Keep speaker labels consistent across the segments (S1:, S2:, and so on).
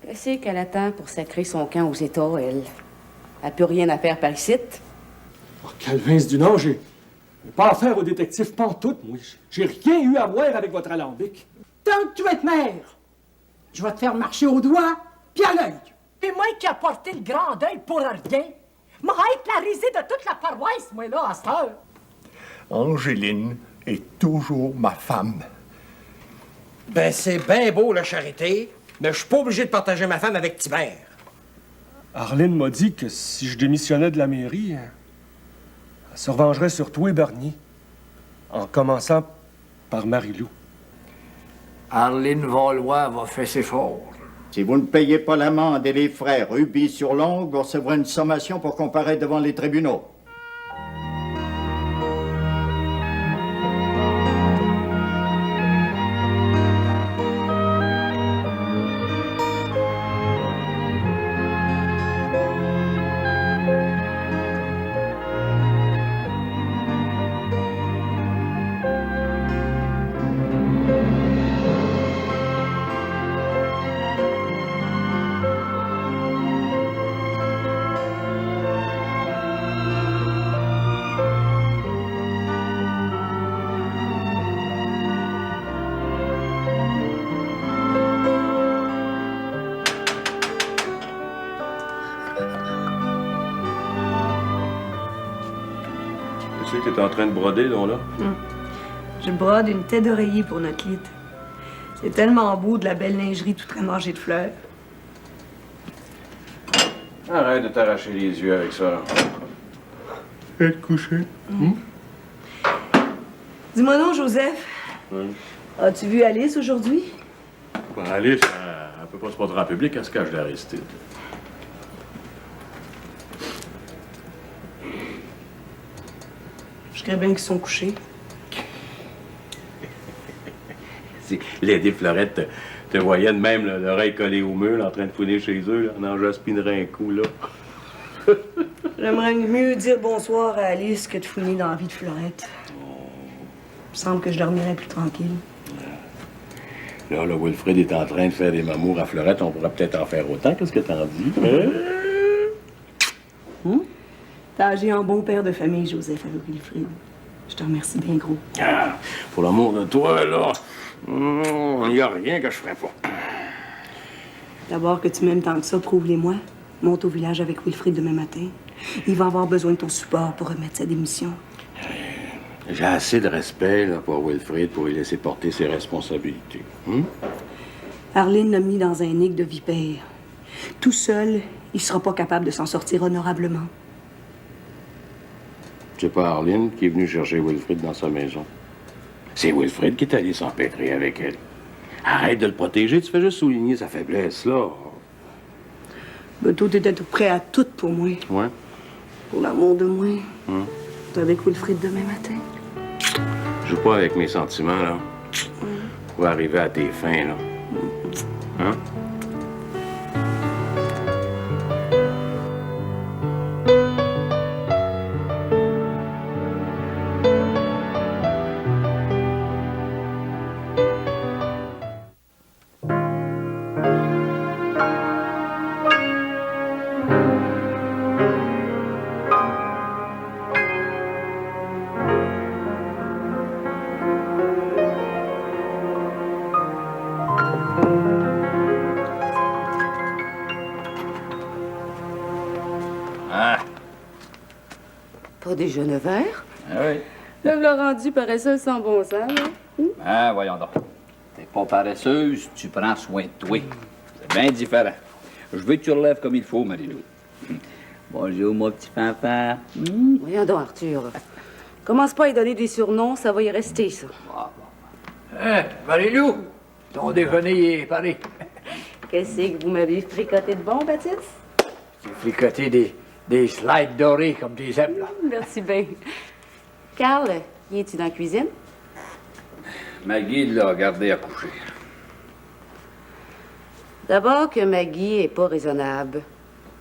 S1: Qu'est-ce qu'elle attend pour sacrer son camp aux États, elle? Elle peut rien à faire par ici.
S2: Oh, Calvin du Nord, j'ai pas affaire au détective pantoute, moi. J'ai rien eu à voir avec votre alambic.
S3: Tant que tu vas être maire, je vais te faire marcher au doigt puis à l'œil. Et moi qui a porté le grand deuil pour rien, m'a être la risée de toute la paroisse, moi, là, à cette heure.
S4: Angéline est toujours ma femme.
S5: Ben, c'est bien beau, la charité, mais je suis pas obligé de partager ma femme avec Tibère.
S2: Arline m'a dit que si je démissionnais de la mairie, elle se revengerait sur toi et Bernier. En commençant par Marie-Lou.
S6: Arline Valois va faire ses forts.
S7: Si vous ne payez pas l'amende et les frais rubis sur l'ongle, vous recevrez une sommation pour comparaître devant les tribunaux.
S8: Qu'est-ce que t'es en train de broder, donc, là?
S9: Je brode une tête d'oreiller pour notre lit. C'est tellement beau, de la belle lingerie toute ramagée de fleurs.
S8: Arrête de t'arracher les yeux avec ça.
S4: Être couché.
S9: Dis-moi non, Joseph.
S8: Oui.
S9: As-tu vu Alice aujourd'hui?
S8: Ben, Alice, elle peut pas se montrer en public, elle se cache de l'Aristide.
S9: Je dirais bien qu'ils sont couchés.
S8: Si Lady Fleurette te voyait de même, là, l'oreille collée au mur, là, en train de fouiner chez eux, là, on en jaspinerait un coup, là.
S9: J'aimerais mieux dire bonsoir à Alice que de fouiner dans la vie de Fleurette. Il me semble que je dormirais plus tranquille.
S8: Là, Wilfrid est en train de faire des mamours à Fleurette, on pourrait peut-être en faire autant. Qu'est-ce que t'en dis?
S9: T'as agi en bon père de famille, Joseph, avec Wilfrid. Je te remercie bien gros.
S8: Ah, pour l'amour de toi, là, il n'y a rien que je ferais pas.
S9: D'abord que tu m'aimes tant que ça, prouve-les-moi. Monte au village avec Wilfrid demain matin. Il va avoir besoin de ton support pour remettre sa démission.
S8: J'ai assez de respect là, pour Wilfrid pour lui laisser porter ses responsabilités.
S9: Arline l'a mis dans un nid de vipère. Tout seul, il sera pas capable de s'en sortir honorablement.
S8: C'est pas Arline qui est venue chercher Wilfrid dans sa maison. C'est Wilfrid qui est allé s'empêtrer avec elle. Arrête de le protéger, tu fais juste souligner sa faiblesse, là.
S9: Ben, toi, t'étais tout prêt à tout pour moi.
S8: Ouais.
S9: Pour l'amour de moi. T'es avec Wilfrid demain matin.
S8: Joue pas avec mes sentiments, là. Pour arriver à tes fins, là. Hein?
S1: Pas déjà 9 heures?
S6: Ah oui.
S1: Le v'là rendu paresseux sans bon sens, là.
S6: Ah, voyons donc. T'es pas paresseuse, tu prends soin de toi. C'est bien différent. Je veux que tu relèves comme il faut, Marie-Lou. Bonjour, mon petit fanfare.
S1: Voyons donc, Arthur. Commence pas à y donner des surnoms, ça va y rester, ça.
S6: Hein, Marie-Lou, ton déjeuner est paré.
S1: Qu'est-ce que vous m'avez fricoté de bon, Baptiste?
S6: J'ai fricoté des slides dorés comme tes aimes, là.
S1: Merci bien. Carl, y es-tu dans la cuisine?
S6: Maggie l'a gardé à coucher.
S1: D'abord que Maggie est pas raisonnable.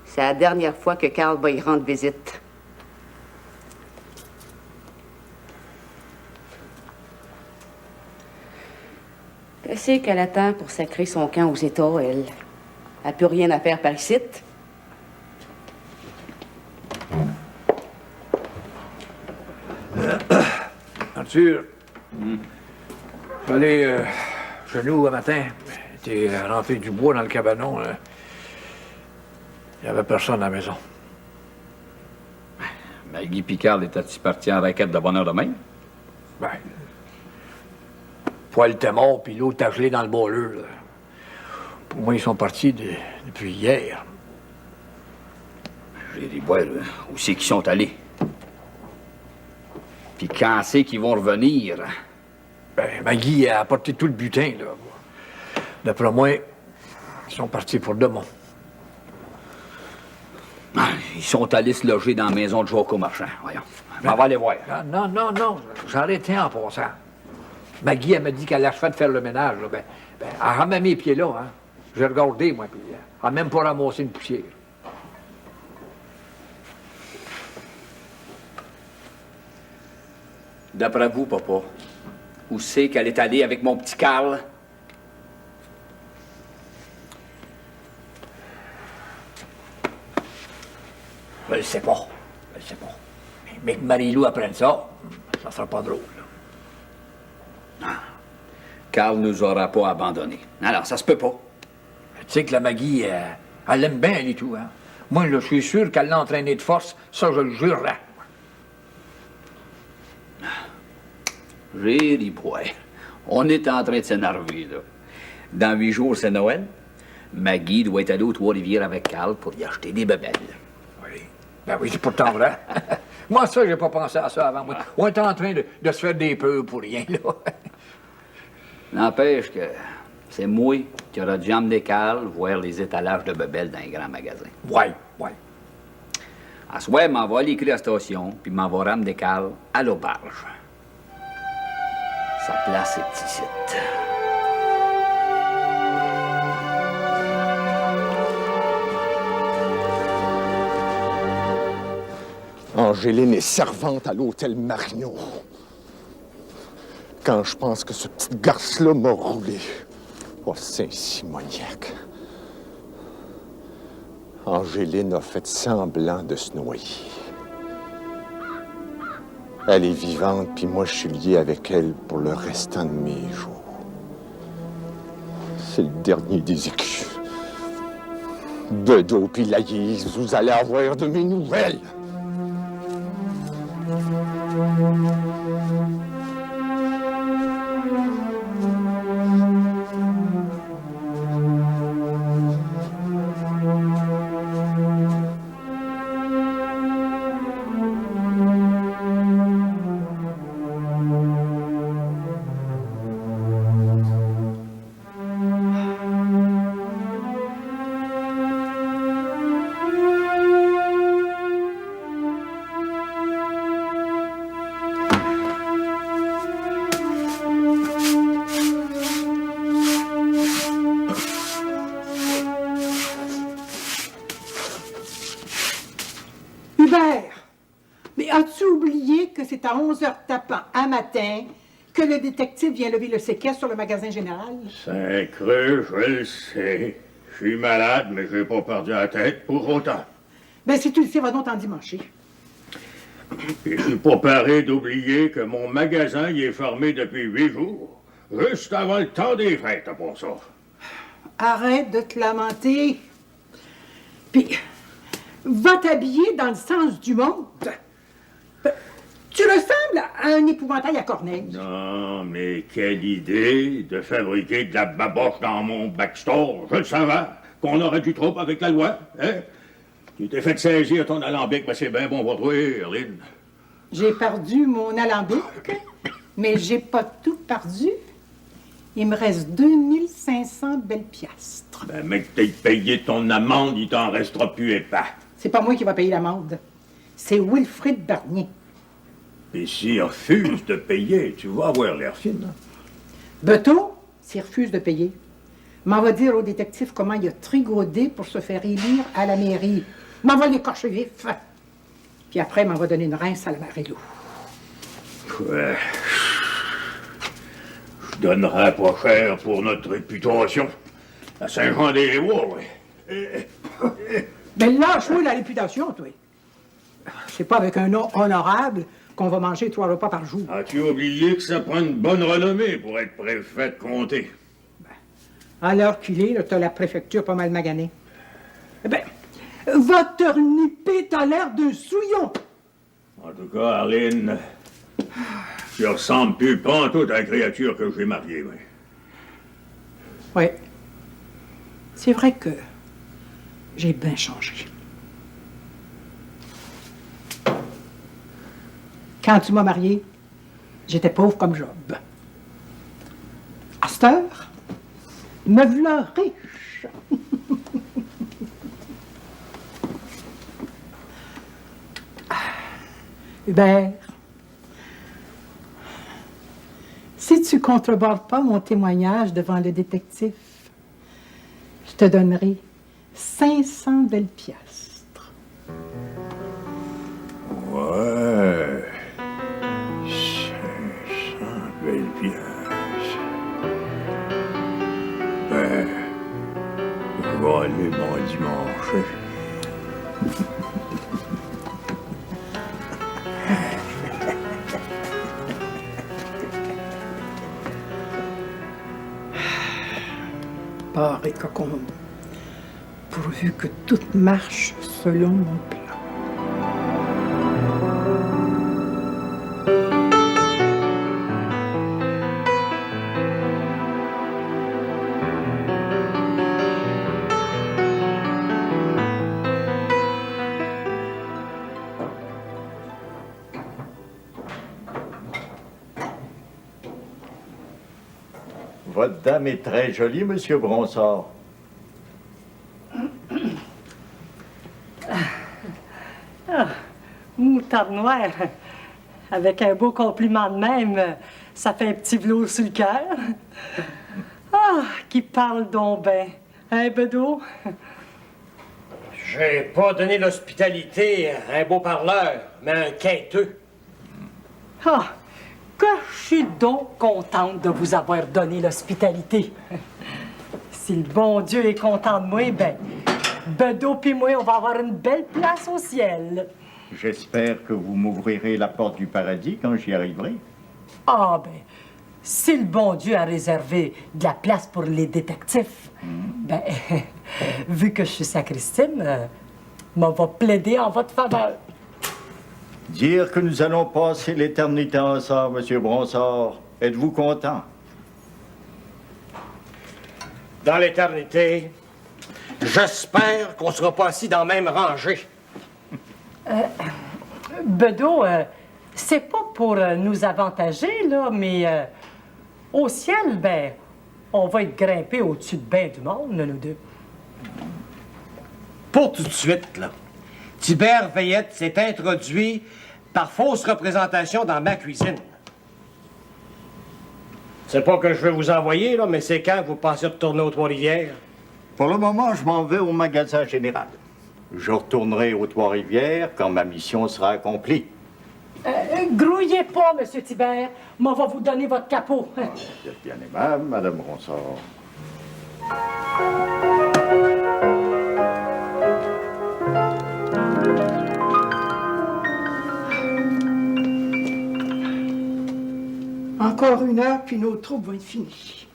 S1: C'est la dernière fois que Carl va y rendre visite. Qu'est-ce qu'elle attend pour sacrer son camp aux États, elle? Elle n'a plus rien à faire par ici.
S10: Arthur, j'allais chez nous un matin. T'es rentré du bois dans le cabanon. Il n'y avait personne à la maison.
S6: Maggie Picard était-tu parti en raquette de bonne heure de même?
S10: Ben, Poil était mort, puis l'autre t'a gelé dans le boiler. Là. Pour moi, ils sont partis depuis hier.
S6: J'ai des bois, là. Où c'est qu'ils sont allés? Puis quand c'est qu'ils vont revenir?
S10: Ben, Maggie a apporté tout le butin, là. D'après moi, ils sont partis pour demain.
S6: Ah, ils sont allés se loger dans la maison de Jocko Marchand. Voyons. On va aller voir.
S10: Non, j'en arrêtais en passant. Maggie, elle m'a dit qu'elle achevait de faire le ménage. Là. Elle a mis mes pieds là, hein. J'ai regardé, moi, puis elle n'a même pas ramassé une poussière.
S6: D'après vous, papa, où c'est qu'elle est allée avec mon petit Carl?
S10: Je le sais pas. Mais que Marie-Lou apprenne ça, ça sera pas drôle. Là.
S6: Ah. Carl nous aura pas abandonnés. Alors, ça se peut pas.
S10: Tu sais que la Maggie, elle l'aime bien, elle et tout, hein. Moi, là, je suis sûr qu'elle l'a entraîné de force, ça, je le jurerais.
S6: J'ai bois. On est en train de s'énerver, là. Dans 8 jours, c'est Noël. Maggie doit être allée aux Trois-Rivières avec Carl pour y acheter des bebelles.
S10: Oui. Ben oui, c'est pourtant vrai. Moi, ça, j'ai pas pensé à ça avant. Moi. On est en train de se faire des peurs pour rien, là.
S6: N'empêche que c'est moi qui aurais dû emmener Carl voir les étalages de bebelles dans un grand magasin.
S10: Ouais.
S6: À ce soir, m'en va aller écrire à la station, puis m'en va ramener Carl à l'auberge. Sa place est ici.
S4: Angéline est servante à l'hôtel Marino. Quand je pense que ce petit garce-là m'a roulé. Oh, Saint-Simoniac. Angéline a fait semblant de se noyer. Elle est vivante, puis moi, je suis lié avec elle pour le restant de mes jours. C'est le dernier des écus. Bedeau puis Laïs, vous allez avoir de mes nouvelles.
S3: Mais as-tu oublié que c'est à 11h tapant un matin que le détective vient lever le séquestre sur le magasin général?
S4: Saint-Creux, je le sais. Je suis malade, mais j'ai pas perdu la tête pour autant.
S3: Ben, si tu le sais, va donc t'en dimancher.
S4: Et je suis pas paré d'oublier que mon magasin y est fermé depuis 8 jours. Juste avant le temps des fêtes, pour ça.
S3: Arrête de te lamenter. Puis, va t'habiller dans le sens du monde. Tu ressembles à un épouvantail à corneille.
S4: Non, mais quelle idée de fabriquer de la baboche dans mon backstore. Je le savais qu'on aurait du trouble avec la loi, hein? Tu t'es fait saisir ton alambic, mais c'est bien bon pour toi, Erline.
S3: J'ai perdu mon alambic, mais j'ai pas tout perdu. Il me reste 2500 belles piastres.
S4: Ben, mec, t'as payé ton amende, il t'en restera plus épais.
S3: C'est pas moi qui va payer l'amende. C'est Wilfrid Bernier.
S4: Et s'il refuse de payer, tu vas avoir l'air fine.
S3: Beto, s'il refuse de payer, m'en va dire au détective comment il a trigaudé pour se faire élire à la mairie. M'en va l'écorcher vif. Puis après, m'en va donner une rince à la Marie-Lou.
S4: Ouais. Je donnerais pas cher pour notre réputation. À Saint-Jean-des-Lois, oui.
S3: Ben lâche-moi la réputation, toi. C'est pas avec un nom honorable qu'on va manger 3 repas par jour.
S4: As-tu oublié que ça prend une bonne renommée pour être préfet de comté?
S3: À l'heure qu'il est, là, t'as la préfecture pas mal maganée. Eh ben, va te reniper, t'as l'air d'un souillon.
S4: En tout cas, Arline, tu ressembles plus pantoute à la créature que j'ai mariée, oui.
S3: Oui. C'est vrai que j'ai bien changé. Quand tu m'as marié, j'étais pauvre comme Job. À cette heure, me v'là riche. Hubert, si tu contrebordes pas mon témoignage devant le détective, je te donnerai 500 belles piastres.
S4: Ouais. 500 belles piastres. Ben, je vais aller mon dimanche.
S3: Part et cocombe, pourvu que tout marche selon mon plan.
S7: Votre dame est très jolie, Monsieur Bronsard.
S11: Moutarde noire. Avec un beau compliment de même, ça fait un petit velours sur le cœur. Ah, qui parle donc ben. Hein, Bedeau?
S5: J'ai pas donné l'hospitalité à un beau parleur, mais à un quêteux.
S11: Ah, que je suis donc contente de vous avoir donné l'hospitalité. Si le bon Dieu est content de moi, ben, Bedeau pis moi, on va avoir une belle place au ciel.
S7: J'espère que vous m'ouvrirez la porte du paradis quand j'y arriverai.
S11: Ah, ben, si le bon Dieu a réservé de la place pour les détectives, ben, vu que je suis sacristine, m'en va plaider en votre faveur.
S7: Dire que nous allons passer l'éternité ensemble, Monsieur Bronsard. Êtes-vous content?
S5: Dans l'éternité, j'espère qu'on sera pas assis dans la même rangée.
S11: Bedeau, c'est pas pour nous avantager, là, mais au ciel, ben, on va être grimpé au-dessus de ben du monde, là, nous deux.
S5: Pour tout de suite, là. Tibère Veillette s'est introduit par fausse représentation dans ma cuisine. C'est pas que je vais vous envoyer, là, mais c'est quand vous pensez retourner aux Trois-Rivières?
S7: Pour le moment, je m'en vais au magasin général. Je retournerai aux Trois-Rivières quand ma mission sera accomplie.
S11: Grouillez pas, Monsieur Tibère. M'en va vous donner votre capot.
S7: Vous êtes bien aimable, Madame Bronsard.
S3: Encore 1 heure, puis nos troupes vont être finies.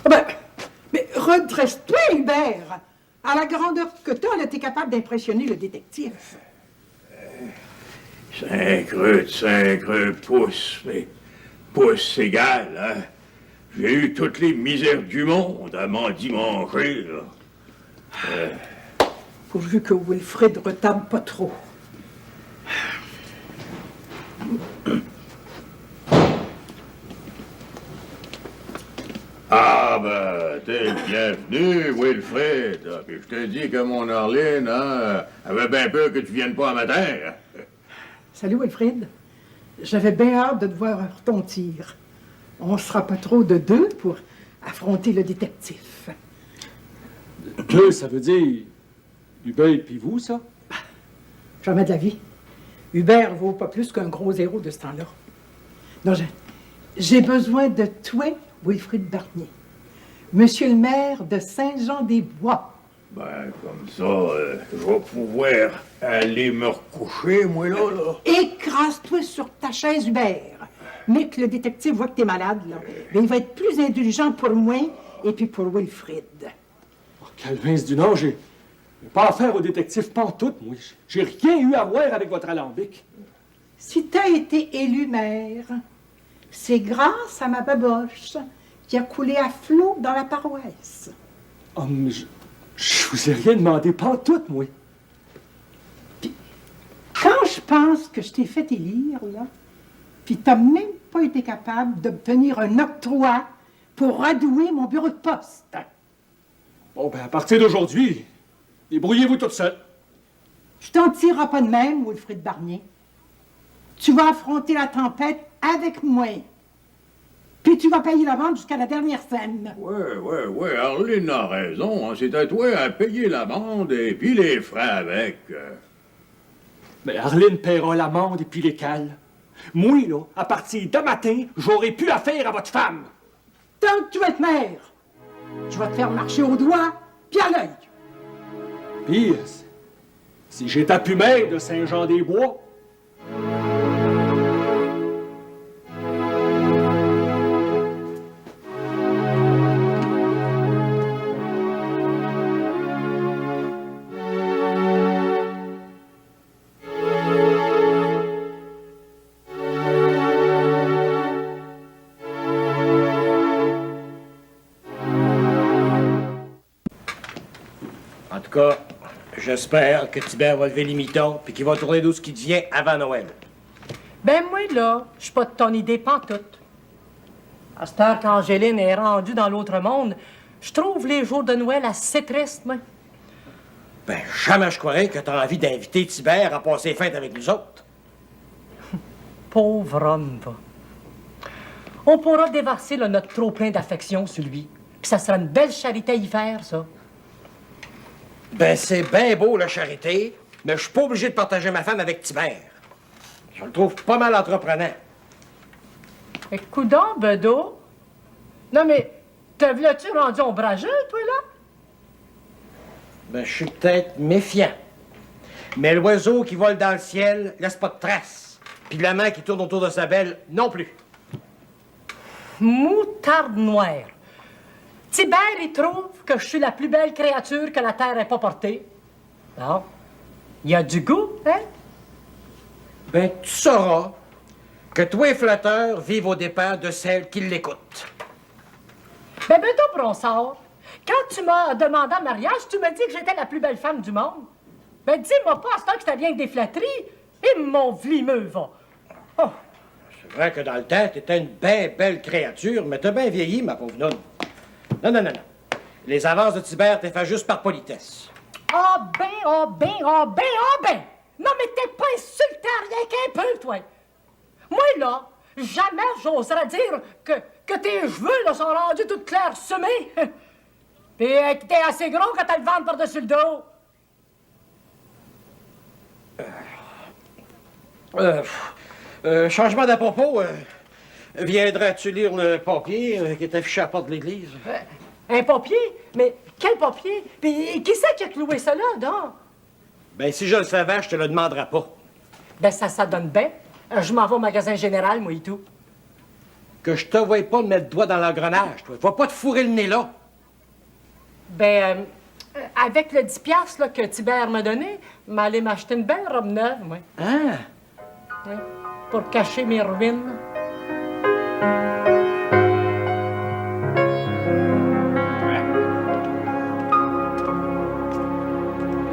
S3: Ah ben, mais redresse-toi, Hubert! À la grandeur que t'as, t'es capable d'impressionner le détective.
S4: 5 rudes, 5 pouces, mais pouce égal, hein? J'ai eu toutes les misères du monde à m'en dimancher, là.
S3: Pourvu que Wilfrid retarde pas trop.
S4: Ah, ben, t'es bienvenu, Wilfrid. Ah, puis je te dis que mon Arline, hein, avait bien peur que tu viennes pas à matin. Hein?
S3: Salut, Wilfrid. J'avais bien hâte de te voir retentir. On sera pas trop de 2 pour affronter le détective.
S2: 2, ça veut dire Hubert puis vous, ça?
S3: Jamais de la vie. Hubert vaut pas plus qu'un gros zéro de ce temps-là. Non, J'ai besoin de toi, Wilfrid Bernier. Monsieur le maire de Saint-Jean-des-Bois.
S4: Ben, comme ça, je vais pouvoir aller me recoucher, moi, là.
S3: Écrase-toi sur ta chaise, Hubert. Mais que le détective voit que t'es malade, là, ben, il va être plus indulgent pour moi et puis pour Wilfrid.
S2: Oh, Calvin du Nord, j'ai pas affaire au détective pantoute, moi. J'ai rien eu à voir avec votre alambic.
S3: Si t'as été élu maire, c'est grâce à ma baboche qui a coulé à flot dans la paroisse.
S2: Oh, mais je vous ai rien demandé pantoute, moi.
S3: Puis, quand je pense que je t'ai fait élire, là, puis t'as même pas été capable d'obtenir un octroi pour radouer mon bureau de poste.
S2: Bon, ben, à partir d'aujourd'hui, débrouillez-vous toute seule.
S3: Je t'en tireras pas de même, Wilfrid Bernier. Tu vas affronter la tempête avec moi. Puis tu vas payer la vente jusqu'à la dernière scène.
S4: Ouais, Arline a raison. Hein. C'est à toi à payer l'amende et puis les frais avec.
S2: Mais Arline paiera l'amende et puis les cales. Moi, là, à partir de matin, j'aurai plus affaire à votre femme.
S3: Tant que tu vas être maire, tu vas te faire marcher au doigt puis à l'œil.
S2: Puis, si j'étais plus maire de Saint-Jean-des-Bois,
S5: En tout cas, j'espère que Tibère va lever les mitons puis qu'il va tourner d'où ce qui devient avant Noël.
S11: Ben moi, là, je suis pas de ton idée pantoute. À cette heure qu'Angéline est rendue dans l'autre monde, je trouve les jours de Noël assez tristes, moi.
S5: Ben, jamais je croirais que t'as envie d'inviter Tibère à passer les fêtes avec nous autres.
S11: Pauvre homme, va. On pourra déverser là, notre trop-plein d'affection sur lui. Puis ça sera une belle charité à y faire, ça.
S5: Ben, c'est bien beau, la charité, mais je suis pas obligé de partager ma femme avec Tibère. Je le trouve pas mal entreprenant.
S11: Coudon, Bedeau. Non, mais te v'là-tu rendu ombrageux, toi, là?
S5: Ben, je suis peut-être méfiant. Mais l'oiseau qui vole dans le ciel laisse pas de traces. Puis l'amant qui tourne autour de sa belle non plus.
S11: Moutarde noire. Tibère, il trouve que je suis la plus belle créature que la terre ait pas portée. Non. Il y a du goût, hein?
S5: Ben, tu sauras que toi et Flatteur vivent aux dépens de celle qui l'écoute.
S11: Ben, Bedeau Bronsard, quand tu m'as demandé en mariage, tu m'as dit que j'étais la plus belle femme du monde. Ben, dis-moi pas à ce temps que c'était bien que des flatteries. Et mon vlimeux va. Oh.
S5: C'est vrai que dans le temps, t'étais une bien belle créature, mais t'as bien vieilli, ma pauvre nonne. Non. Les avances de Tibère, t'es fait juste par politesse.
S11: Ah ben. Non, mais t'es pas insulté à rien qu'un peu, toi. Moi, là, jamais j'oserais dire que tes cheveux, là, sont rendus tout clairs semés. Puis que t'es assez gros quand t'as le ventre par-dessus le dos.
S5: Changement d'à propos, viendras-tu lire le papier qui est affiché à la porte de l'église?
S11: Un papier? Mais quel papier? Puis qui c'est qui a cloué ça là, donc?
S5: Ben, si je le savais, je te le demanderais pas.
S11: Ben, ça donne bien. Je m'en vais au magasin général, moi et tout.
S5: Que je te voie pas mettre le doigt dans l'engrenage, toi. Va pas te fourrer le nez là.
S11: Ben, avec le 10$ là, que Tibère m'a donné, m'aller m'acheter une belle robe neuve, moi.
S5: Ah!
S11: Ouais, pour cacher mes ruines.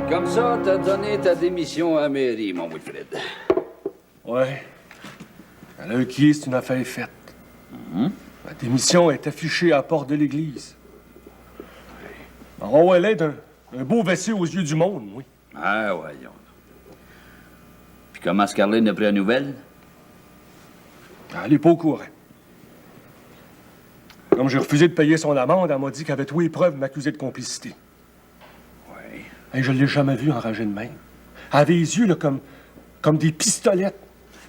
S6: Comme ça, t'as donné ta démission à la mairie, mon Wilfrid.
S2: Ouais. À l'heure qui est, c'est une affaire faite. Ma démission est affichée à la porte de l'église. On elle est un beau vaisseau aux yeux du monde, oui.
S6: Ah, voyons. Puis comment Scarlett a pris la nouvelle?
S2: Elle n'est pas au courant. Comme j'ai refusé de payer son amende, elle m'a dit qu'elle avait tous les preuves de m'accuser de complicité.
S6: Oui.
S2: Et je ne l'ai jamais vue enragée de même. Elle avait les yeux là, comme des pistolettes.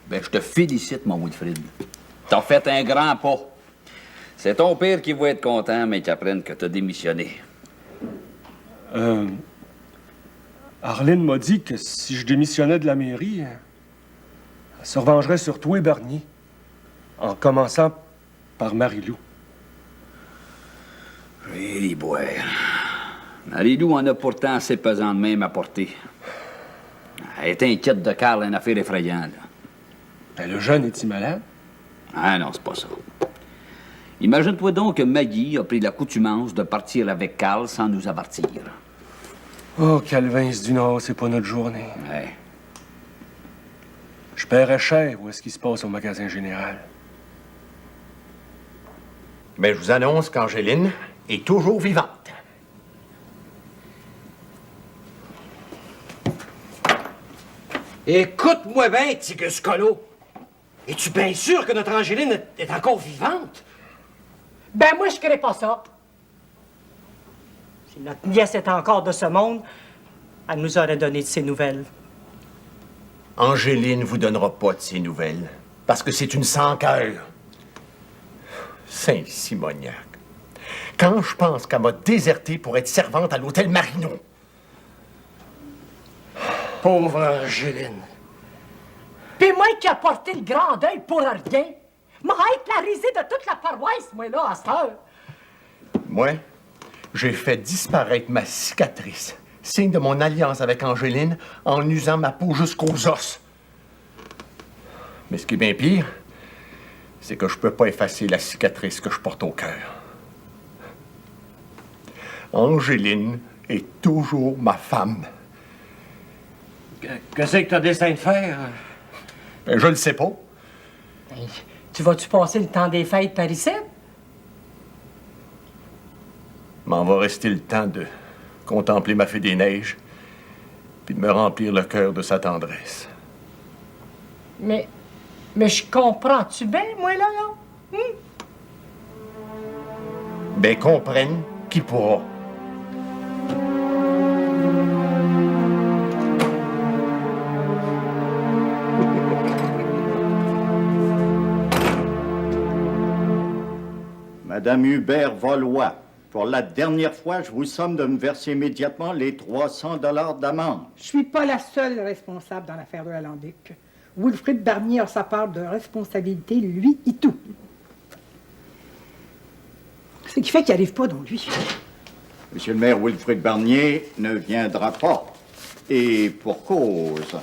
S6: Ben, je te félicite, mon Wilfrid. T'as fait un grand pas. C'est ton père qui va être content, mais qu'il apprenne que t'as démissionné.
S2: Arlene m'a dit que si je démissionnais de la mairie, elle se revengerait sur toi et Bernier, en commençant par Marie-Lou.
S6: Oui, boy. Marie-Lou en a pourtant assez pesant de même à porter. Elle est inquiète de Carl, une affaire effrayante.
S2: Ben, le jeune est-il malade?
S6: Ah non, c'est pas ça. Imagine-toi donc que Maggie a pris l'accoutumance de partir avec Carl sans nous avertir.
S2: Oh, Calvin du Nord, c'est pas notre journée.
S6: Ouais.
S2: Je paierais cher où est-ce qui se passe au magasin général.
S5: Mais je vous annonce qu'Angéline est toujours vivante. Écoute-moi bien, Tigus Colo. Es-tu bien sûr que notre Angéline est encore vivante?
S11: Ben, moi, je ne crée pas ça. Si notre nièce est encore de ce monde, elle nous aurait donné de ses nouvelles.
S5: Angéline vous donnera pas de ses nouvelles, parce que c'est une sans-cœur. Saint-Simoniac. Quand je pense qu'elle m'a déserté pour être servante à l'hôtel Marino. Pauvre Angéline.
S11: Puis moi qui a porté le grand deuil pour rien, m'a éclarisé de toute la paroisse, moi, là, à cette heure.
S5: Moi, j'ai fait disparaître ma cicatrice, signe de mon alliance avec Angéline, en usant ma peau jusqu'aux os. Mais ce qui est bien pire, c'est que je peux pas effacer la cicatrice que je porte au cœur. Angéline est toujours ma femme.
S10: Qu'est-ce que t'as dessein de faire?
S5: Ben, je le sais pas.
S11: Hey, tu vas-tu passer le temps des fêtes par ici?
S5: M'en va rester le temps de contempler ma fée des neiges, puis de me remplir le cœur de sa tendresse.
S11: Mais je comprends-tu bien, moi, là?
S5: Ben, comprenne qui pourra.
S7: Madame Hubert Valois, pour la dernière fois, je vous somme de me verser immédiatement les 300 $ d'amende.
S3: Je suis pas la seule responsable dans l'affaire de l'Alambic. Wilfrid Barnier a sa part de responsabilité, lui et tout. Ce qui fait qu'il n'arrive pas dans lui.
S7: Monsieur le maire Wilfrid Barnier ne viendra pas. Et pour cause.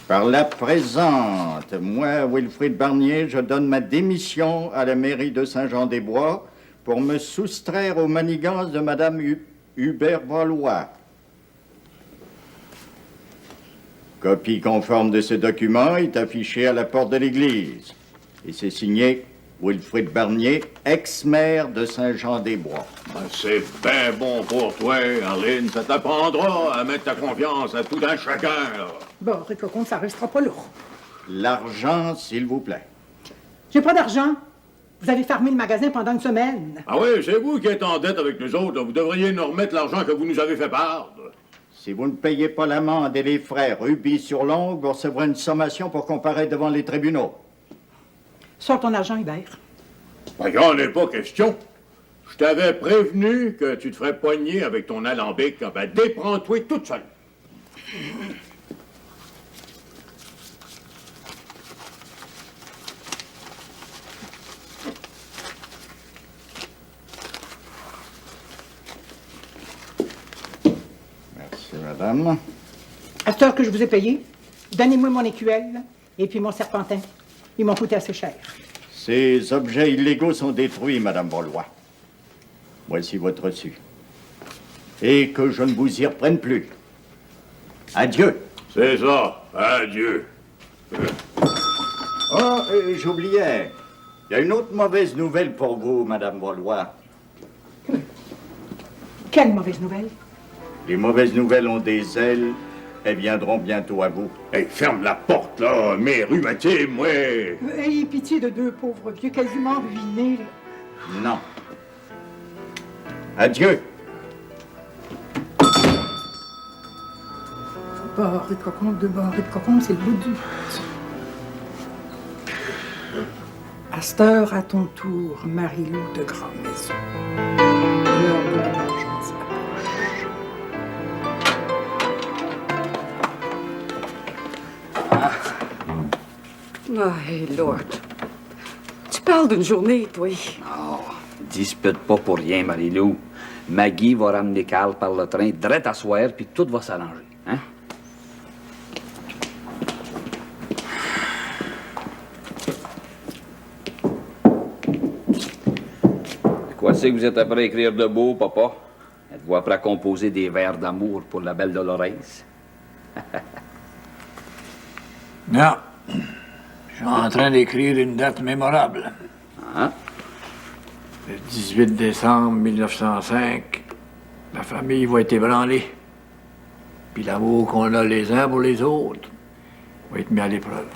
S7: Par la présente, moi, Wilfrid Barnier, je donne ma démission à la mairie de Saint-Jean-des-Bois pour me soustraire aux manigances de Madame Hubert Valois. Copie conforme de ce document est affichée à la porte de l'église. Et c'est signé Wilfrid Barnier, ex-maire de Saint-Jean-des-Bois.
S4: Ben, c'est bien bon pour toi, Arlene. Ça t'apprendra à mettre ta confiance à tout un chacun, là.
S3: Bon, Ricocon, ça restera pas lourd.
S7: L'argent, s'il vous plaît.
S3: J'ai pas d'argent. Vous avez fermé le magasin pendant une semaine.
S4: Ah oui, c'est vous qui êtes en dette avec nous autres. Vous devriez nous remettre l'argent que vous nous avez fait perdre.
S7: Si vous ne payez pas l'amende et les frais rubis-sur-l'ongle, vous recevrez une sommation pour comparaître devant les tribunaux.
S3: Sors ton argent, Hubert.
S4: Ben, il en est pas question. Je t'avais prévenu que tu te ferais poigner avec ton alambic. Ben, déprends-toi toute seule.
S7: Merci, madame.
S3: À cette heure que je vous ai payé, donnez-moi mon écuelle et puis mon serpentin. Ils m'ont coûté assez cher.
S7: Ces objets illégaux sont détruits, madame Valois. Voici votre reçu. Et que je ne vous y reprenne plus. Adieu.
S4: C'est ça. Adieu.
S7: Oh, j'oubliais. Il y a une autre mauvaise nouvelle pour vous, madame Valois.
S3: Quelle mauvaise nouvelle?
S7: Les mauvaises nouvelles ont des ailes. Elles viendront bientôt à vous.
S4: Hey, ferme la porte, là, mes rhumatismes, ouais.
S3: Ayez pitié de deux pauvres vieux quasiment ruinés.
S7: Non. Adieu.
S3: Barré de cocon, deux barrés de cocon, c'est le bout du... À cette heure, à ton tour, Marie-Lou de Grand-Maison. L'heure de la vengeance approche.
S1: Ah, hey, Lord. Tu parles d'une journée, toi.
S6: Oh, dispute pas pour rien, Marie-Lou. Maggie va ramener Carl par le train direct à soir, puis tout va s'arranger. Hein? Quoi c'est que vous êtes après à écrire de beau, papa? Êtes-vous après à composer des vers d'amour pour la belle Dolores?
S10: Non. Je suis en train d'écrire une date mémorable.
S6: Hein?
S10: Le 18 décembre 1905, la famille va être ébranlée. Puis l'amour qu'on a les uns pour les autres va être mis à l'épreuve.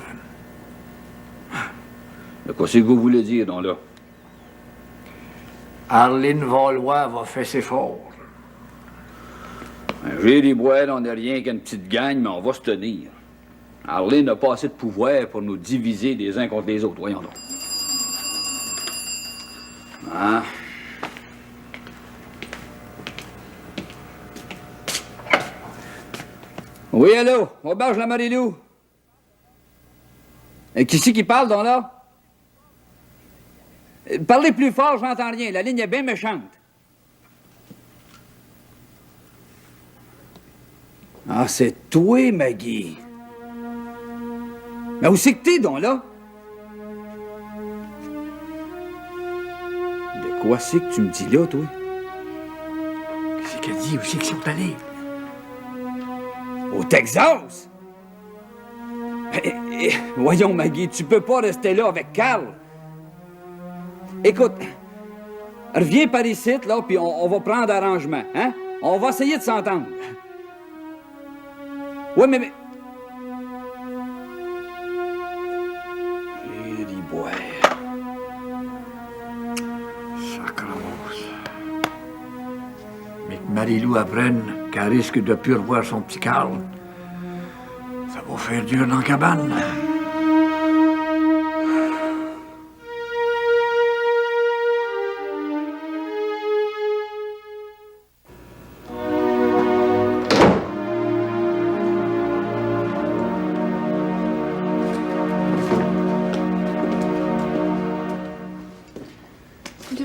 S6: Qu'est-ce que vous voulez dire, donc, là?
S10: Arline Valois va fesser fort.
S6: J'ai des bois, on n'est rien qu'une petite gang, mais on va se tenir. Arline n'a pas assez de pouvoir pour nous diviser les uns contre les autres, voyons donc. Hein? Oui, allô? Auberge la Marie-Lou? Qui c'est qui parle, donc, là? Parlez plus fort, j'entends rien. La ligne est bien méchante. Ah, c'est toi, Maggie. Mais où c'est que t'es, donc, là? De quoi c'est que tu me dis là, toi?
S10: Qu'est-ce qu'elle dit? Où c'est qu'ils sont allés?
S6: Au Texas? Voyons, Maggie, tu peux pas rester là avec Carl. Écoute, reviens par ici, là, puis on va prendre arrangement, hein? On va essayer de s'entendre. Ouais, mais... Riboire.
S10: Sacramos. Mais que Marie-Lou apprenne qu'elle risque de plus revoir son petit Carl, ça va faire dur dans la cabane.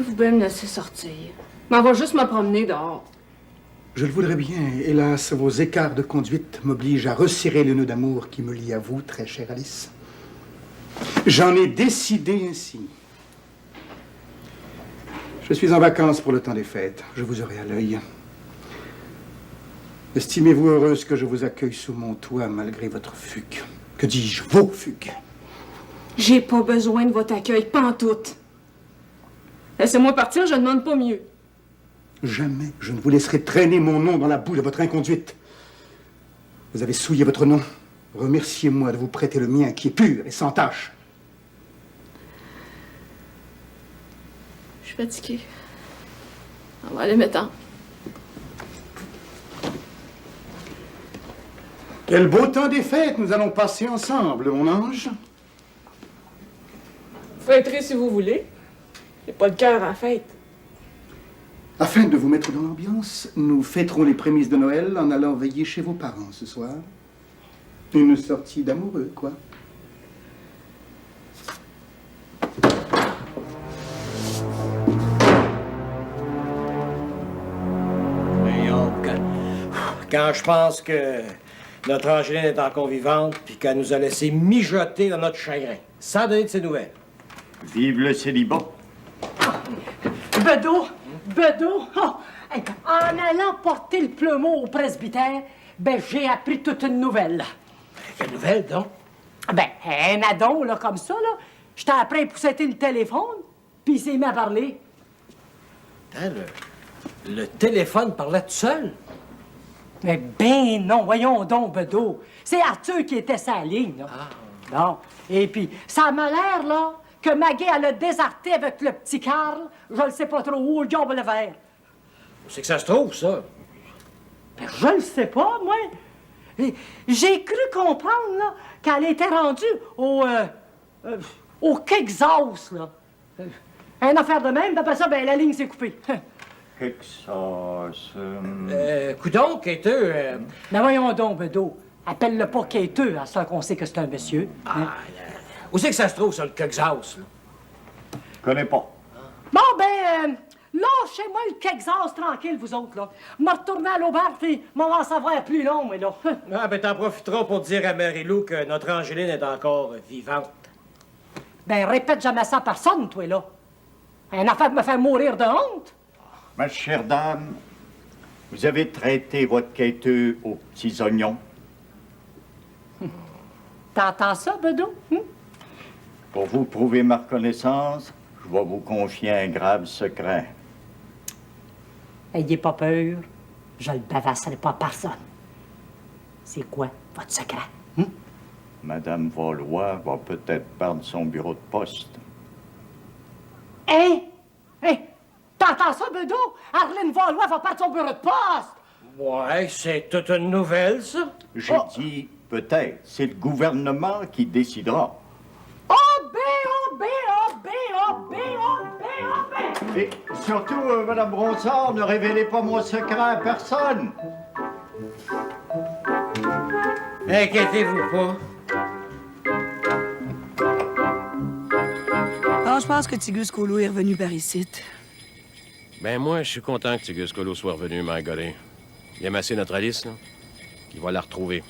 S12: Vous pouvez me laisser sortir. Mais on va juste me promener dehors.
S13: Je le voudrais bien. Hélas, vos écarts de conduite m'obligent à resserrer le nœud d'amour qui me lie à vous, très chère Alice. J'en ai décidé ainsi. Je suis en vacances pour le temps des fêtes. Je vous aurai à l'œil. Estimez-vous heureuse que je vous accueille sous mon toit malgré votre fugue. Que dis-je, vos fugues?
S12: J'ai pas besoin de votre accueil, pantoute. Laissez-moi partir, je ne demande pas mieux.
S13: Jamais je ne vous laisserai traîner mon nom dans la boue de votre inconduite. Vous avez souillé votre nom. Remerciez-moi de vous prêter le mien qui est pur et sans tache.
S12: Je suis fatiguée. On va aller m'étendre.
S13: Quel beau temps des fêtes nous allons passer ensemble, mon ange.
S12: Fêterez si vous voulez. J'ai pas le cœur à la fête.
S13: Afin de vous mettre dans l'ambiance, nous fêterons les prémices de Noël en allant veiller chez vos parents ce soir. Une sortie d'amoureux, quoi.
S14: Voyons, quand je pense que notre Angéline est encore vivante puis qu'elle nous a laissé mijoter dans notre chagrin, sans donner de ses nouvelles.
S7: Vive le célibat.
S11: Bedeau! Bedeau! Oh, en allant porter le plumeau au presbytère, ben, j'ai appris toute une nouvelle.
S14: Quelle nouvelle, donc?
S11: Ben, un adon, là, comme ça, là. J'étais après à pousseter le téléphone, puis il s'est mis à parler.
S14: Hein, le téléphone parlait tout seul?
S11: Mais ben non, voyons donc, Bedeau. C'est Arthur qui était sa ligne, là. Bon. Et puis, ça m'a l'air, là, que Maggie, elle a déserté avec le petit Carl, je le sais pas trop où, le diable le vert.
S14: C'est que ça se trouve, ça.
S11: Ben, je le sais pas, moi. J'ai cru comprendre, là, qu'elle était rendue Au Texas, là. Une affaire de même, d'après ça, ben, la ligne s'est coupée.
S7: Texas.
S14: Coudon, quêteux.
S11: Mais voyons donc, Bedeau. Appelle-le pas quêteux, à ce qu'on sait que c'est un monsieur. Hein?
S14: Où c'est que ça se trouve, ça, le Texas, là?
S7: Connais pas.
S11: Bon, ben, lâchez-moi le Texas tranquille, vous autres, là. M'a retourné à l'auberge, puis m'en va en savoir plus long, mais là.
S14: Ah, ben, t'en profiteras pour dire à Marie-Lou que notre Angéline est encore vivante.
S11: Ben, répète jamais ça à personne, toi, là. Une affaire me fait mourir de honte.
S7: Ma chère dame, vous avez traité votre quêteux aux petits oignons.
S11: T'entends ça, Bedeau?
S7: Pour vous prouver ma reconnaissance, je vais vous confier un grave secret.
S11: Ayez pas peur. Je le bavasserai pas à personne. C'est quoi votre secret?
S7: Madame Valois va peut-être perdre son bureau de poste.
S11: Hein? Hein? T'entends ça, Bedeau? Arlene Valois va perdre son bureau de poste!
S14: Ouais, c'est toute une nouvelle, ça.
S7: J'ai dit peut-être. C'est le gouvernement qui décidera. Et surtout, Madame Bronsard, ne révélez pas mon secret à personne.
S14: Inquiétez-vous pas.
S9: Ah, je pense que Tigus Colo est revenu par ici.
S8: Ben moi, je suis content que Tigus Colo soit revenu, Margolet. Il aime assez notre Alice, là. Il va la retrouver.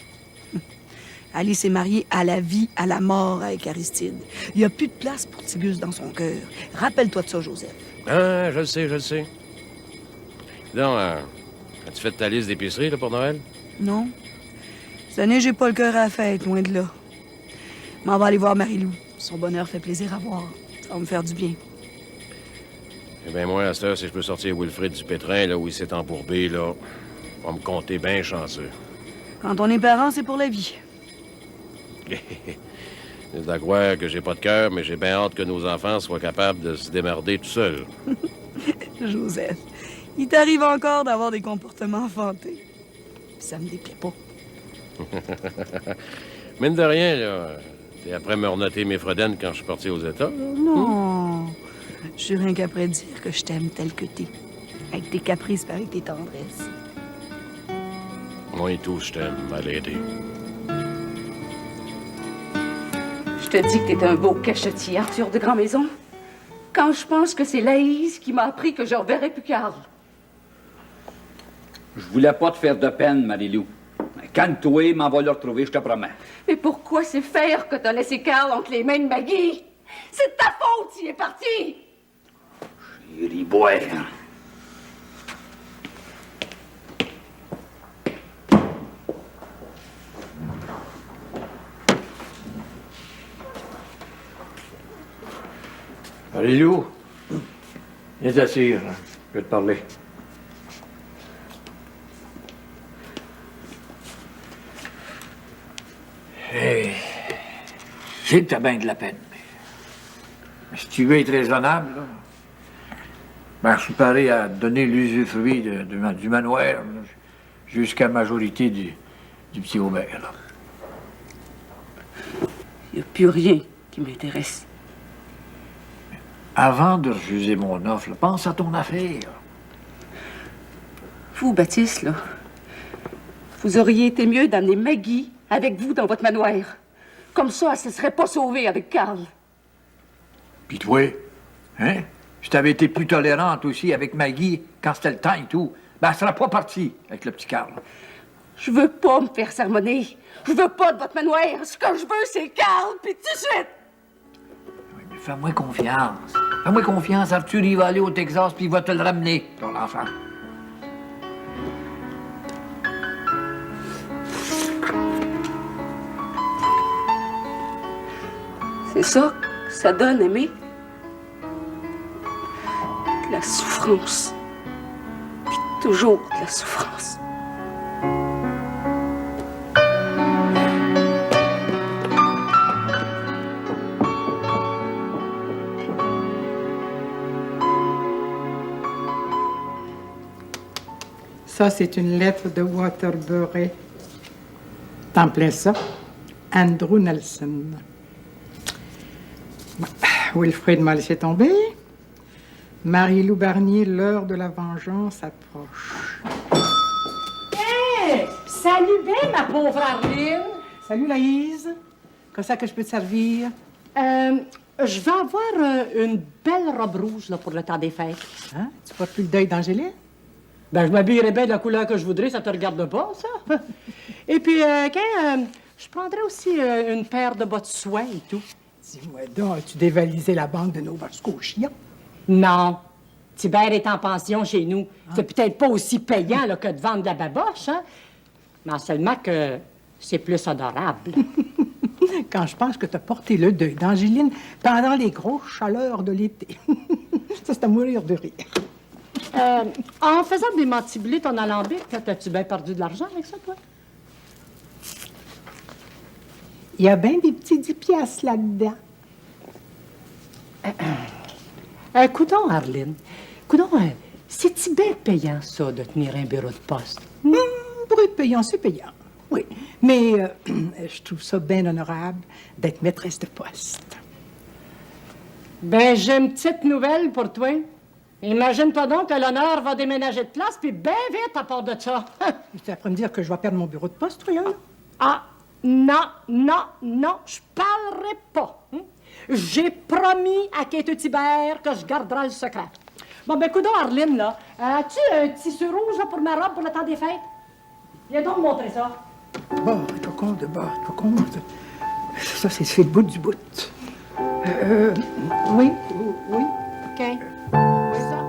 S9: Alice est mariée à la vie, à la mort avec Aristide. Il n'y a plus de place pour Tigus dans son cœur. Rappelle-toi de ça, Joseph.
S8: Ah, je le sais, je le sais. Donc, as-tu fait ta liste d'épicerie, là, pour Noël?
S9: Non. Cette année, j'ai pas le cœur à la fête, loin de là. M'en va aller voir Marie-Lou. Son bonheur fait plaisir à voir. Ça va me faire du bien.
S8: Eh bien, moi, à cette heure, si je peux sortir Wilfrid du pétrin, là, où il s'est embourbé, là, on va me compter bien chanceux.
S9: Quand on est parent, c'est pour la vie.
S8: C'est à croire que j'ai pas de cœur, mais j'ai bien hâte que nos enfants soient capables de se démerder tout seuls.
S9: Joseph, il t'arrive encore d'avoir des comportements enfantés. Ça me déplaît pas.
S8: Mine de rien, là, t'es après me renoter mes fredaines quand je suis parti aux États.
S9: Non. Je suis rien qu'après dire que je t'aime tel que t'es. Avec tes caprices, avec tes tendresses.
S8: Moi et tout, je t'aime, ma lady.
S1: Je te dis que t'es un beau cachetier, Arthur de Grand-Maison. Quand je pense que c'est Laïs qui m'a appris que je reverrai plus Carl.
S6: Je voulais pas te faire de peine, Marie-Lou. Calme-toi, m'en va le retrouver, je te promets.
S1: Mais pourquoi c'est faire que t'as laissé Carl entre les mains de Maggie? C'est de ta faute s'il est parti!
S6: Chérie boire.
S10: Marie-Lou, viens t'asseoir, hein. Je vais te parler. Hey, je sais que t'as bien de la peine, mais si tu veux être raisonnable, là, ben, je suis prêt à te donner l'usufruit du manoir là, jusqu'à la majorité du petit Aubert. Là.
S1: Il n'y a plus rien qui m'intéresse.
S10: Avant de refuser mon offre, là, pense à ton affaire.
S1: Vous, Baptiste, là, vous auriez été mieux d'amener Maggie avec vous dans votre manoir. Comme ça, elle ne se serait pas sauvée avec Carl.
S10: Puis toi, hein? Si t'avais été plus tolérante aussi avec Maggie quand c'était le temps et tout, ben elle serait pas partie avec le petit Carl.
S1: Je veux pas me faire sermonner. Je veux pas de votre manoir. Ce que je veux, c'est Carl, puis tout de suite.
S10: Oui, mais fais-moi confiance. Fais-moi confiance, Arthur, il va aller au Texas puis il va te le ramener, ton enfant.
S1: C'est ça que ça donne, aimer. De la souffrance. Puis toujours de la souffrance.
S3: Ça, c'est une lettre de Waterbury. T'en plein ça? Andrew Nelson. Wilfrid m'a laissé tomber. Marie-Lou Barnier, l'heure de la vengeance approche.
S11: Hé! Salut bien, ma pauvre Arline!
S3: Salut, Laïse. Qu'est-ce que je peux te servir?
S11: Je vais avoir une belle robe rouge là, pour le temps des fêtes.
S3: Hein? Tu portes plus le deuil d'Angéline?
S11: Ben, je m'habillerai bien de la couleur que je voudrais, ça te regarde pas, ça. Et puis, je prendrais aussi une paire de bas de soie et tout.
S3: Dis-moi donc, as-tu dévalisé la banque de Nova Scotia?
S11: Non. Tibère est en pension chez nous. C'est peut-être pas aussi payant là, que de vendre de la baboche, hein? Mais seulement que c'est plus adorable.
S3: Quand je pense que tu as porté le deuil d'Angéline pendant les grosses chaleurs de l'été. Ça, c'est à mourir de rire.
S11: En faisant des mantibuler ton alambic, t'as-tu bien perdu de l'argent avec ça, toi?
S3: Il y a bien des petits 10 piastres là-dedans.
S11: Coudonc, Arline. Coudonc, c'est-tu bien payant, ça, de tenir un bureau de poste?
S3: Pour être payant, c'est payant. Oui. Mais je trouve ça bien honorable d'être maîtresse de poste.
S11: Ben, j'ai une petite nouvelle pour toi. Imagine-toi donc que l'honneur va déménager de place, puis bien vite à part de ça.
S3: Tu es après me dire que je vais perdre mon bureau de poste, toi, là?
S11: Ah, non, je parlerai pas. Hein? J'ai promis à Kate Thibert que je garderai le secret. Bon, ben, coudonc, Arline, là, as-tu un tissu rouge là, pour ma robe pour le temps des fêtes? Viens donc me montrer ça.
S3: Bord, cocon de bord, cocon de... Ça, c'est le bout du bout. Oui.
S11: OK. Oui, ça.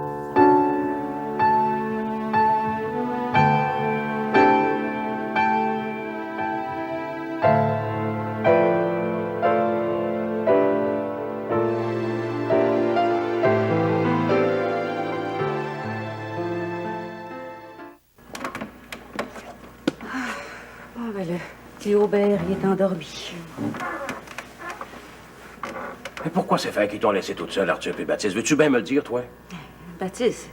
S1: Bon, ben là, Théobert, il est endormi.
S8: Mais pourquoi ces frères qui t'ont laissé toute seule, Arthur et Baptiste? Veux-tu bien me le dire, toi?
S1: Baptiste,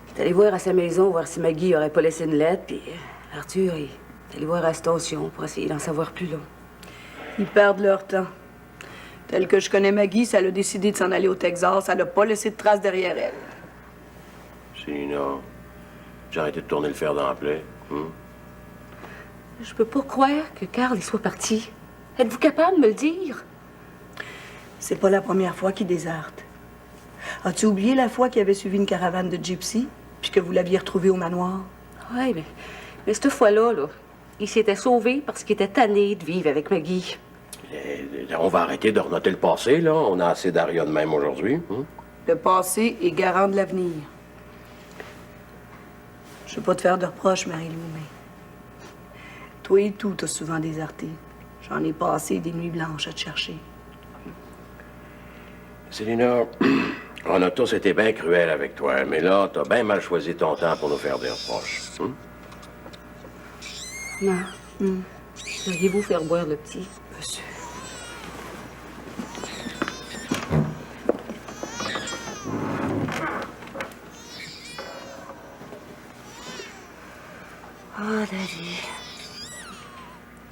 S1: il est allé voir à sa maison, voir si Maggie aurait pas laissé une lettre, puis Arthur, il est allé voir à la station pour essayer d'en savoir plus long.
S9: Ils perdent leur temps. Tel que je connais Maggie, si elle a décidé de s'en aller au Texas, elle n'a pas laissé de traces derrière elle.
S8: Sinon, j'ai arrêté de tourner le fer dans la plaie.
S1: Je peux pas croire que Carl y soit parti. Êtes-vous capable de me le dire?
S9: C'est pas la première fois qu'il déserte. As-tu oublié la fois qu'il avait suivi une caravane de gypsies, puis que vous l'aviez retrouvé au manoir?
S1: Oui, mais cette fois-là, il s'était sauvé parce qu'il était tanné de vivre avec Maggie.
S8: On va arrêter de renoter le passé, là. On a assez d'Aria de même aujourd'hui.
S9: Le passé est garant de l'avenir. Je veux pas te faire de reproches, Marie-Lou, mais... Toi et tout, t'as souvent déserté. J'en ai passé des nuits blanches à te chercher.
S8: Célina, on a tous été bien cruels avec toi, mais là, t'as bien mal choisi ton temps pour nous faire des reproches.
S1: Non. Pourriez-vous faire boire le petit?
S9: Monsieur.
S1: Ah, Daddy.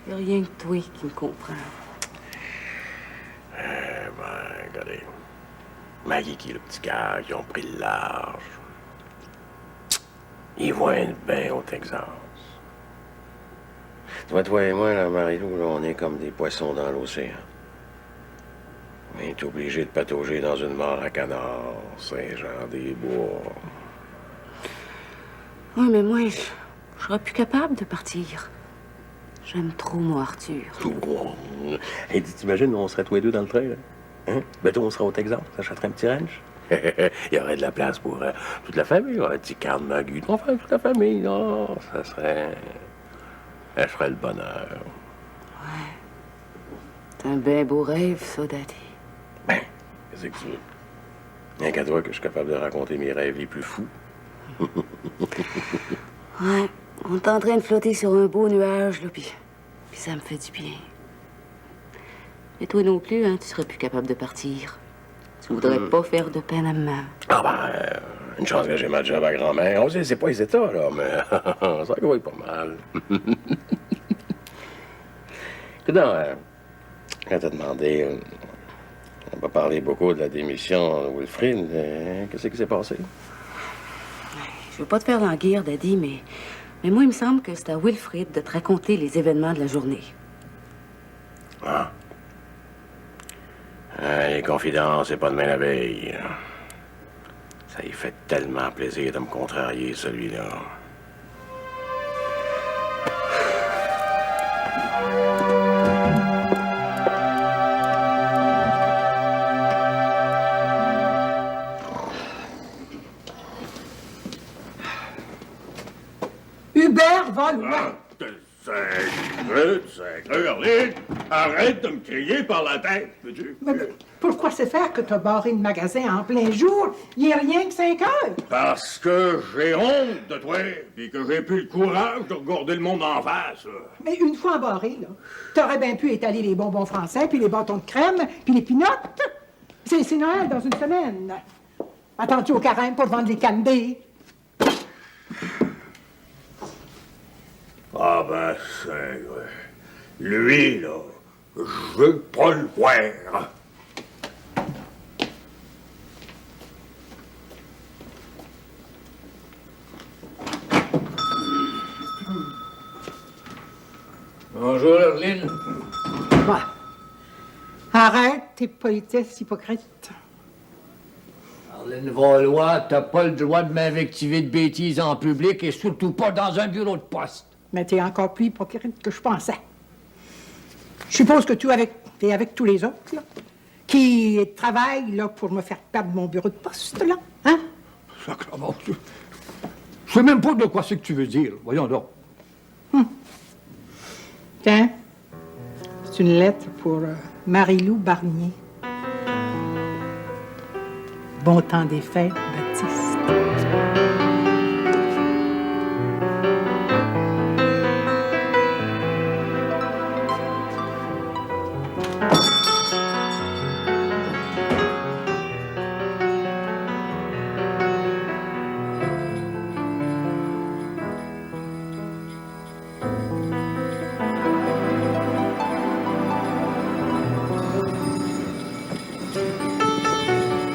S1: Il n'y a rien que toi qui me comprends.
S8: Regardez. Maggie qui est le petit gars, qui ont pris le large. Ils vont être bien au Texas. Tu vois, toi et moi, là, Marie-Lou, là, on est comme des poissons dans l'océan. On est obligé de patauger dans une mare à canard, Saint-Jean-des-Bois.
S1: Oui, mais moi, je serais plus capable de partir. J'aime trop, moi, Arthur.
S8: Et t'imagines, on serait tous les deux dans le train, là? Hein? Bientôt, on sera au Texas, on s'achèterait un petit ranch. Il y aurait de la place pour toute la famille. Un petit Carl Maggie, enfin, toute la famille. Oh, ça serait le bonheur.
S1: Ouais. C'est un bien beau rêve, ça, Daddy.
S8: Ben, qu'est-ce que tu veux? Rien qu'à toi que je suis capable de raconter mes rêves les plus fous.
S1: Ouais, on est en train de flotter sur un beau nuage, là, puis ça me fait du bien. Mais toi non plus, hein, tu serais plus capable de partir. Tu voudrais pas faire de peine à maman.
S8: Ah ben, une chance que j'ai ma job à grand-mère. On sait, c'est pas les États, là, mais ça va être pas mal. Non, quand t'as demandé On va parler beaucoup de la démission de Wilfrid. Qu'est-ce qui s'est passé?
S1: Je veux pas te faire languir, Daddy, mais moi, il me semble que c'est à Wilfrid de te raconter les événements de la journée.
S8: Ah. Les confidences, c'est pas demain la veille. Ça y fait tellement plaisir de me contrarier, celui-là.
S3: Hubert va loin.
S4: C'est Arlene, arrête de me crier par la tête, veux-tu?
S3: Mais pourquoi c'est faire que t'as barré le magasin en plein jour? Il n'y a rien que 5 heures.
S4: Parce que j'ai honte de toi, puis que j'ai plus le courage de regarder le monde en face. Là.
S3: Mais une fois barré, là, t'aurais bien pu étaler les bonbons français, puis les bâtons de crème, puis les pinottes. C'est Noël dans une semaine. Attends-tu au carême pour vendre les canedés?
S4: Ah ben, c'est... Lui, là, je veux pas le voir.
S10: Bonjour, Arlene.
S3: Ouais. Arrête tes politesses hypocrites.
S10: Arlene Valois, t'as pas le droit de m'invectiver de bêtises en public et surtout pas dans un bureau de poste.
S3: Mais t'es encore plus hypocrite que je pensais. Je suppose que t'es avec tous les autres, là, qui travaillent, là, pour me faire perdre mon bureau de poste, là, hein?
S10: Sacrement, je sais même pas de quoi c'est que tu veux dire. Voyons donc.
S3: Tiens, c'est une lettre pour Marie-Lou Barnier. Bon temps des fêtes, Baptiste.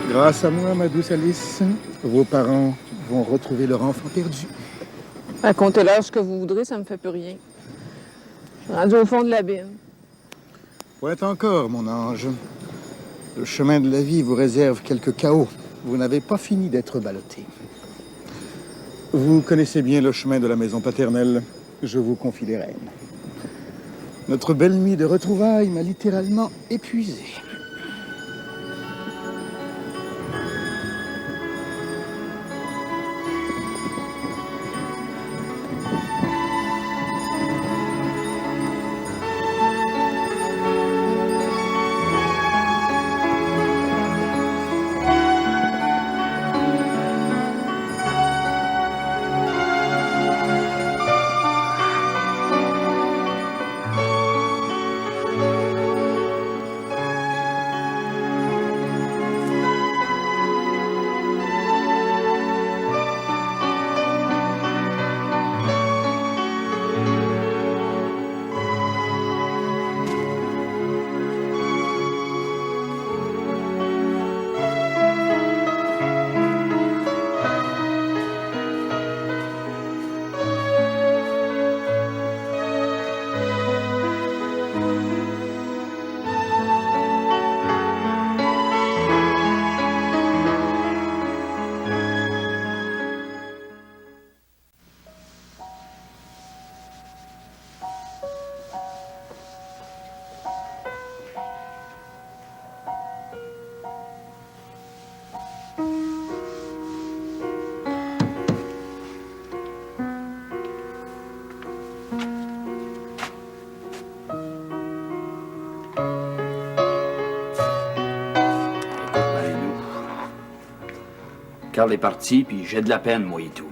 S13: Grâce à moi, ma douce Alice, vos parents vont retrouver leur enfant perdu.
S12: Racontez-leur ce que vous voudrez, ça me fait plus rien. Je suis rendu au fond de l'abîme.
S13: Point encore, mon ange. Le chemin de la vie vous réserve quelques chaos. Vous n'avez pas fini d'être ballotté. Vous connaissez bien le chemin de la maison paternelle. Je vous confie les rênes. Notre belle nuit de retrouvailles m'a littéralement épuisé.
S6: Carl est parti, puis j'ai de la peine, moi et tout.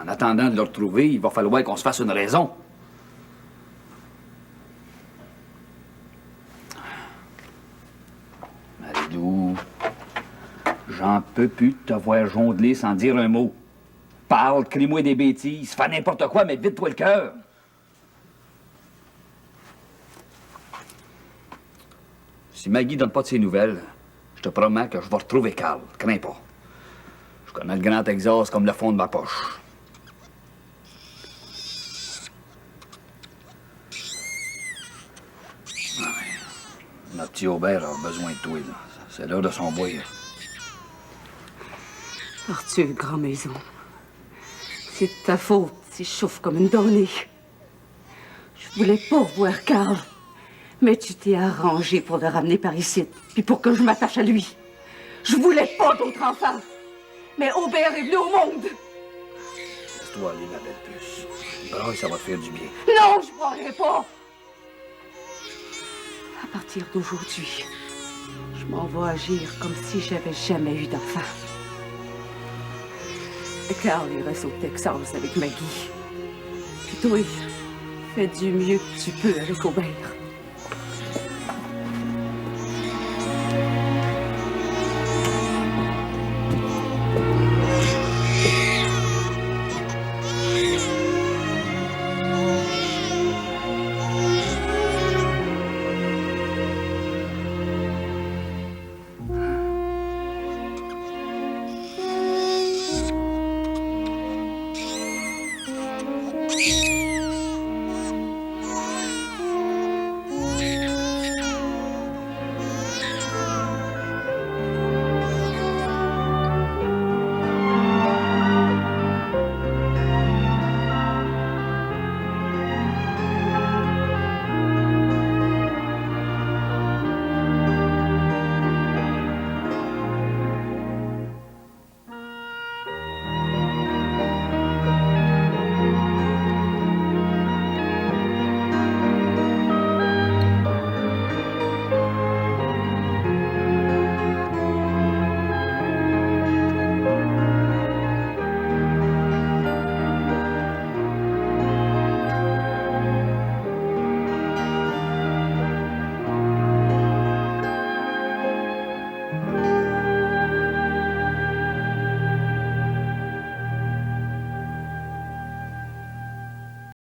S6: En attendant de le retrouver, il va falloir qu'on se fasse une raison. Marie-Lou, j'en peux plus de te voir jongler sans dire un mot. Parle, crie-moi des bêtises, fais n'importe quoi, mais vide-toi le cœur. Si Maggie donne pas de ses nouvelles, je te promets que je vais retrouver Carl. Crains pas. Je connais le Grand Texas comme le fond de ma poche. Notre petit Aubert a besoin de toi, là. C'est l'heure de son boire.
S1: Arthur, grand-maison, c'est de ta faute si je chauffe comme une donnée. Je voulais pas voir Carl, mais tu t'es arrangé pour le ramener par ici, puis pour que je m'attache à lui. Je voulais pas d'autre enfant, mais Aubert est venu au monde.
S6: Laisse-toi aller, ma belle puce. Braille, ça va te faire du bien.
S1: Non, je broierai pas. À partir d'aujourd'hui, je m'en vais agir comme si j'avais jamais eu d'enfant. Carl, il reste au Texas avec Maggie. Puis toi, fais du mieux que tu peux avec Aubert.